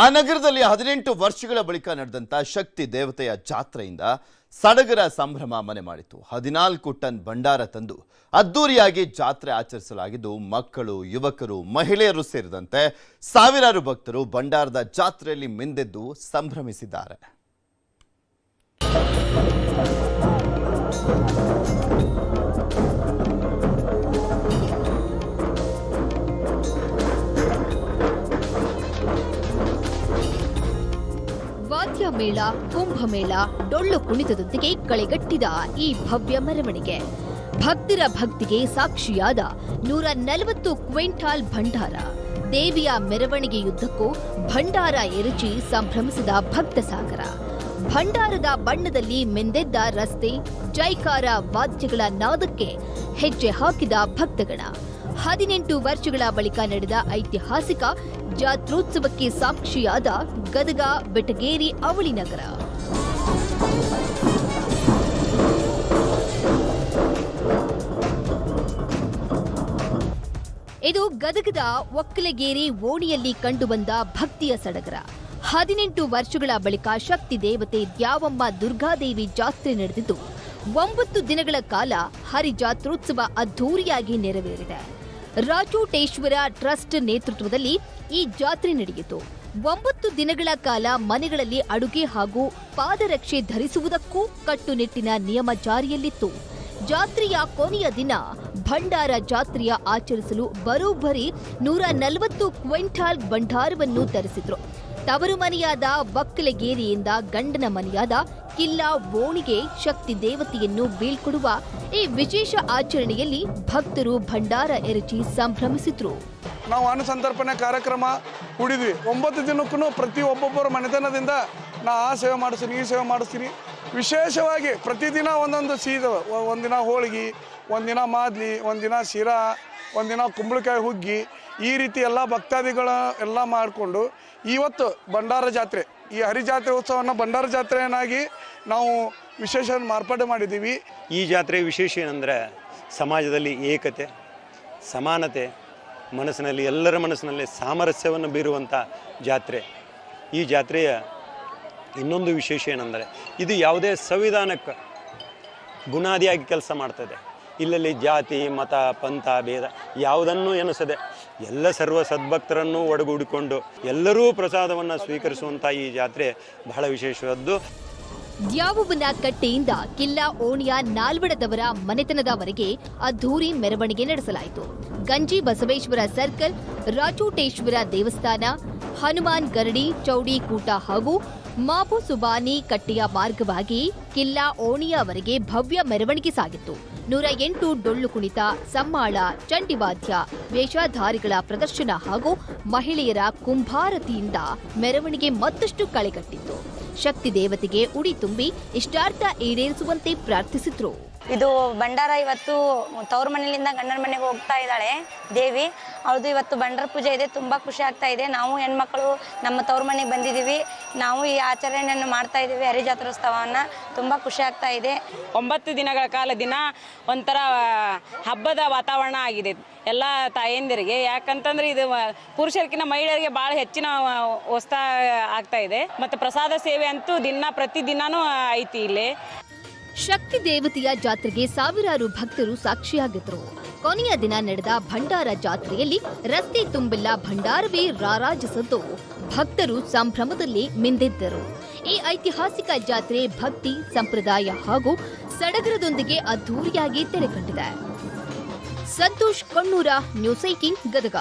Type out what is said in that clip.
ಆ ನಗರದಲ್ಲಿ 18 ವರ್ಷಗಳ ಬಳಿಕ ನಡೆದಂತ ಶಕ್ತಿ ದೇವತೆಯ ಜಾತ್ರೆಯಿಂದ ಸಡಗರ ಸಂಭ್ರಮ ಮನೆ ಮಾಡಿತು. 14 ಟನ್ ಭಂಡಾರ ತಂದು ಅದ್ದೂರಿಯಾಗಿ ಜಾತ್ರೆ ಆಚರಿಸಲಾಗಿದ್ದು ಮಕ್ಕಳು, ಯುವಕರು, ಮಹಿಳೆಯರು ಸೇರಿದಂತೆ ಸಾವಿರಾರು ಭಕ್ತರು ಭಂಡಾರದ ಜಾತ್ರೆಯಲ್ಲಿ ಮಿಂದೆದ್ದು ಸಂಭ್ರಮಿಸಿದ್ದಾರೆ. ವಾದ್ಯ ಮೇಳ, ಕುಂಭಮೇಳ, ಡೊಳ್ಳು ಕುಣಿತದೊಂದಿಗೆ ಕಳೆಗಟ್ಟಿದ ಈ ಭವ್ಯ ಮೆರವಣಿಗೆ ಭಕ್ತರ ಭಕ್ತಿಗೆ ಸಾಕ್ಷಿಯಾದ 140 ಕ್ವಿಂಟಾಲ್ ಭಂಡಾರ. ದೇವಿಯ ಮೆರವಣಿಗೆಯುದ್ದಕ್ಕೂ ಭಂಡಾರ ಎರಚಿ ಸಂಭ್ರಮಿಸಿದ ಭಕ್ತ ಸಾಗರ. ಭಂಡಾರದ ಬಣ್ಣದಲ್ಲಿ ಮೆಂದೆದ್ದ ರಸ್ತೆ, ಜೈಕಾರ ವಾದ್ಯಗಳ ನಾದಕ್ಕೆ ಹೆಜ್ಜೆ ಹಾಕಿದ ಭಕ್ತಗಣ. 18 ವರ್ಷಗಳ ಬಳಿಕ ನಡೆದ ಐತಿಹಾಸಿಕ ಜಾತ್ರೋತ್ಸವಕ್ಕೆ ಸಾಕ್ಷಿಯಾದ ಗದಗ, ಬೆಟಗೇರಿ, ಅವಳಿ ನಗರ. ಇದು ಗದಗದ ಒಕ್ಕಲಗೇರಿ ಓಣಿಯಲ್ಲಿ ಕಂಡುಬಂದ ಭಕ್ತಿಯ ಸಡಗರ. 18 ವರ್ಷಗಳ ಬಳಿಕ ಶಕ್ತಿ ದೇವತೆ ದ್ಯಾವಮ್ಮ ದುರ್ಗಾದೇವಿ ಜಾತ್ರೆ ನಡೆದಿದ್ದು 9 ದಿನಗಳ ಕಾಲ ಹರಿಜಾತ್ರೋತ್ಸವ ಅದ್ದೂರಿಯಾಗಿ ನೆರವೇರಿದೆ. ರಾಚೋಟೇಶ್ವರ ಟ್ರಸ್ಟ್ ನೇತೃತ್ವದಲ್ಲಿ ಈ ಜಾತ್ರೆ ನಡೆಯಿತು. 9 ದಿನಗಳ ಕಾಲ ಮನೆಗಳಲ್ಲಿ ಅಡುಗೆ ಹಾಗೂ ಪಾದರಕ್ಷೆ ಧರಿಸುವುದಕ್ಕೂ ಕಟ್ಟುನಿಟ್ಟಿನ ನಿಯಮ ಜಾರಿಯಲ್ಲಿತ್ತು. ಜಾತ್ರೆಯ ಕೊನೆಯ ದಿನ ಭಂಡಾರ ಜಾತ್ರೆಯ ಆಚರಿಸಲು ಬರೋಬ್ಬರಿ 140 ಕ್ವಿಂಟಾಲ್ ಭಂಡಾರವನ್ನು ತರಿಸಿದ್ರು. ತವರು ಮನೆಯಾದ ಒಕ್ಕಲಗೇರಿಯಿಂದ ಗಂಡನ ಮನೆಯಾದ ಕಿಲ್ಲಾ ಓಣಿಗೆ ಶಕ್ತಿ ದೇವತೆಯನ್ನು ಬೀಳ್ಕೊಡುವ ಈ ವಿಶೇಷ ಆಚರಣೆಯಲ್ಲಿ ಭಕ್ತರು ಭಂಡಾರ ಎರಚಿ ಸಂಭ್ರಮಿಸಿದ್ರು. ನಾವು ಅನ್ನ ಸಂತರ್ಪಣೆ ಕಾರ್ಯಕ್ರಮ ಹೂಡಿದ್ವಿ. 9 ದಿನಕ್ಕೂ ಪ್ರತಿ ಒಬ್ಬೊಬ್ಬರ ಮನೆತನದಿಂದ ನಾ ಆ ಸೇವೆ ಮಾಡಿಸ್ತೀನಿ, ಈ ಸೇವೆ ಮಾಡಿಸ್ತೀನಿ. ವಿಶೇಷವಾಗಿ ಪ್ರತಿದಿನ ಒಂದೊಂದು ಸೀದ, ಒಂದಿನ ಹೋಳಿಗೆ, ಒಂದಿನ ಮಾದ್ಲಿ, ಒಂದಿನ ಶಿರಾ, ಒಂದಿನ ಕುಂಬಳಕಾಯಿ ಹುಗ್ಗಿ, ಈ ರೀತಿ ಎಲ್ಲ ಭಕ್ತಾದಿಗಳ ಎಲ್ಲ ಮಾಡಿಕೊಂಡು ಇವತ್ತು ಭಂಡಾರ ಜಾತ್ರೆ, ಈ ಹರಿಜಾತ್ರೆ ಉತ್ಸವವನ್ನು ಭಂಡಾರ ಜಾತ್ರೆಯನ್ನಾಗಿ ನಾವು ವಿಶೇಷ ಮಾರ್ಪಾಡು ಮಾಡಿದ್ದೀವಿ. ಈ ಜಾತ್ರೆ ವಿಶೇಷ ಏನಂದರೆ ಸಮಾಜದಲ್ಲಿ ಏಕತೆ, ಸಮಾನತೆ, ಮನಸ್ಸಿನಲ್ಲಿ ಎಲ್ಲರ ಮನಸ್ಸಿನಲ್ಲಿ ಸಾಮರಸ್ಯವನ್ನು ಬೀರುವಂಥ ಜಾತ್ರೆ. ಈ ಜಾತ್ರೆಯ ಇನ್ನೊಂದು ವಿಶೇಷ ಏನಂದರೆ ಇದು ಯಾವುದೇ ಸಂವಿಧಾನಕ್ಕೆ ಬುನಾದಿಯಾಗಿ ಕೆಲಸ ಮಾಡ್ತದೆ. ಇಲ್ಲಲ್ಲಿ ಜಾತಿ, ಮತ, ಪಂಥ, ಭೇದ ಯಾವುದನ್ನು ಎನಿಸದೆ ಎಲ್ಲ ಸರ್ವ ಸದ್ಭಕ್ತರನ್ನು ಒಡಗೂಡಿಕೊಂಡು ಎಲ್ಲರೂ ಪ್ರಸಾದವನ್ನು ಸ್ವೀಕರಿಸುವಂಥ ಈ ಜಾತ್ರೆ ಬಹಳ ವಿಶೇಷವಾದ್ದು. ದ್ಯಾವಮ್ಮನ ಕಟ್ಟೆಯಿಂದ ಕಿಲ್ಲಾ ಓಣಿಯ ನಾಲ್ವಡದವರ ಮನೆತನದವರೆಗೆ ಅದ್ದೂರಿ ಮೆರವಣಿಗೆ ನಡೆಸಲಾಯಿತು. ಗಂಜಿ ಬಸವೇಶ್ವರ ಸರ್ಕಲ್, ರಾಚೋಟೇಶ್ವರ ದೇವಸ್ಥಾನ, ಹನುಮಾನ್ ಗರಡಿ, ಚೌಡಿ ಕೂಟ ಹಾಗೂ ಮಾಬು ಸುಬಾನಿ ಕಟ್ಟೆಯ ಮಾರ್ಗವಾಗಿ ಕಿಲ್ಲಾ ಓಣಿಯವರೆಗೆ ಭವ್ಯ ಮೆರವಣಿಗೆ ಸಾಗಿತ್ತು. 108 ಡೊಳ್ಳು ಕುಣಿತ, ಸಮ್ಮಾಳ, ಚಂಡಿವಾದ್ಯ, ವೇಷಧಾರಿಗಳ ಪ್ರದರ್ಶನ ಹಾಗೂ ಮಹಿಳೆಯರ ಕುಂಭಾರತಿಯಿಂದ ಮೆರವಣಿಗೆ ಮತ್ತಷ್ಟು ಕಳೆಗಟ್ಟಿತ್ತು. ಶಕ್ತಿ ದೇವತೆಗೆ ಉಡಿ ತುಂಬಿ ಇಷ್ಟಾರ್ಥ ಈಡೇರಿಸುವಂತೆ ಪ್ರಾರ್ಥಿಸಿದ್ರು. ಇದು ಭಂಡಾರ ಇವತ್ತು ತವ್ರ ಮನೆಯಿಂದ ಗಂಡನ ಮನೆಗೆ ಹೋಗ್ತಾ ಇದ್ದಾಳೆ ದೇವಿ. ಅವಳದು ಇವತ್ತು ಭಂಡಾರ ಪೂಜೆ ಇದೆ. ತುಂಬ ಖುಷಿ ಆಗ್ತಾ ಇದೆ. ನಾವು ಹೆಣ್ಮಕ್ಳು ನಮ್ಮ ತವ್ರ ಮನೆಗೆ ಬಂದಿದ್ದೀವಿ. ನಾವು ಈ ಆಚರಣೆಯನ್ನು ಮಾಡ್ತಾ ಇದ್ದೀವಿ, ಹರಿಜಾತ್ರೋತ್ಸವವನ್ನು. ತುಂಬ ಖುಷಿ ಆಗ್ತಾ ಇದೆ. 9 ದಿನಗಳ ಕಾಲ ದಿನ ಒಂಥರ ಹಬ್ಬದ ವಾತಾವರಣ ಆಗಿದೆ ಎಲ್ಲ ತಾಯಂದಿರಿಗೆ. ಯಾಕಂತಂದ್ರೆ ಇದು ಪುರುಷರಿಗಿಂತ ಮಹಿಳೆಯರಿಗೆ ಭಾಳ ಹೆಚ್ಚಿನ ಉತ್ಸಾಹ ಆಗ್ತಾ ಇದೆ. ಮತ್ತು ಪ್ರಸಾದ ಸೇವೆ ಅಂತೂ ಪ್ರತಿದಿನನೂ ಐತಿ ಇಲ್ಲಿ. ಶಕ್ತಿ ದೇವತೆಯ ಜಾತ್ರೆಗೆ ಸಾವಿರಾರು ಭಕ್ತರು ಸಾಕ್ಷಿಯಾಗಿದ್ರು. ಕೊನೆಯ ದಿನ ನಡೆದ ಭಂಡಾರ ಜಾತ್ರೆಯಲ್ಲಿ ರಸ್ತೆ ತುಂಬೆಲ್ಲ ಭಂಡಾರವೇ ರಾರಾಜಿಸಿದ್ದು ಭಕ್ತರು ಸಂಭ್ರಮದಲ್ಲಿ ಮಿಂದೆದ್ದರು. ಈ ಐತಿಹಾಸಿಕ ಜಾತ್ರೆ ಭಕ್ತಿ, ಸಂಪ್ರದಾಯ ಹಾಗೂ ಸಡಗರದೊಂದಿಗೆ ಅದ್ದೂರಿಯಾಗಿ ತೆರೆಕಂಡಿದೆ. ಸಂತೋಷ್ ಕೊಣ್ಣೂರ, ನ್ಯೂಸ್ 18 ಗದಗ.